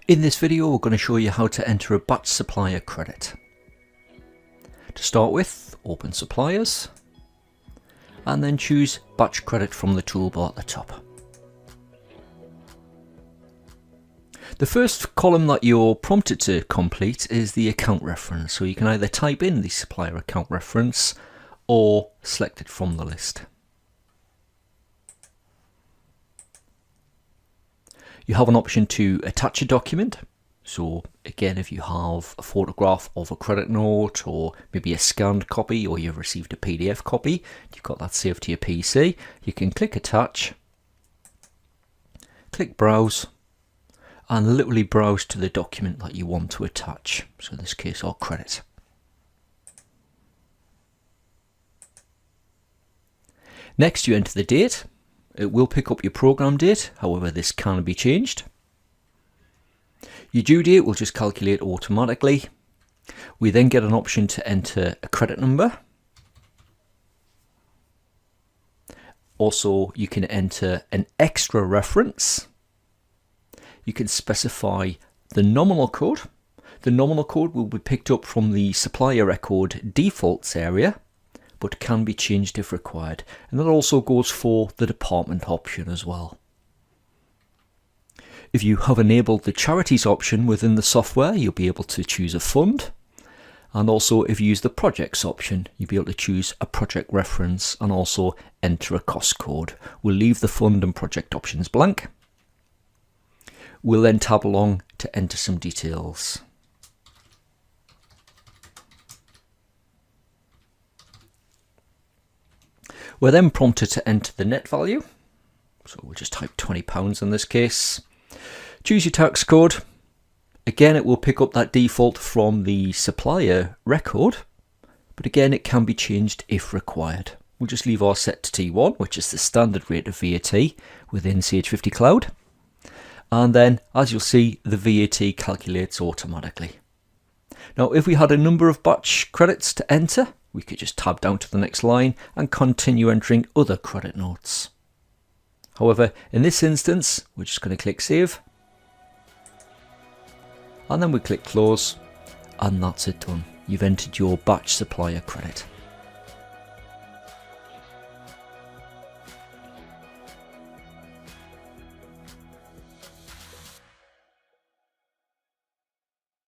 In this video, we're going to show you how to enter a batch supplier credit. To start with, open Suppliers and then choose Batch Credit from the toolbar at the top. The first column that you're prompted to complete is the account reference, so you can either type in the supplier account reference or select it from the list. You have an option to attach a document. So again, if you have a photograph of a credit note or maybe a scanned copy, or you've received a PDF copy, you've got that saved to your PC, you can click attach, click browse, and literally browse to the document that you want to attach. So in this case, our credit. Next, you enter the date. It will pick up your program date, however this can be changed. Your due date will just calculate automatically. We then get an option to enter a credit number. Also, you can enter an extra reference. You can specify the nominal code. The nominal code will be picked up from the supplier record defaults area, but can be changed if required. And that also goes for the department option as well. If you have enabled the charities option within the software, you'll be able to choose a fund. And also if you use the projects option, you'll be able to choose a project reference and also enter a cost code. We'll leave the fund and project options blank. We'll then tab along to enter some details. We're then prompted to enter the net value. So we'll just type £20 in this case. Choose your tax code. Again, it will pick up that default from the supplier record, but again, it can be changed if required. We'll just leave our set to T1, which is the standard rate of VAT within CH50 Cloud. And then, as you'll see, the VAT calculates automatically. Now, if we had a number of batch credits to enter, we could just tab down to the next line and continue entering other credit notes. However, in this instance, we're just going to click Save. And then we click Close. And that's it done. You've entered your batch supplier credit.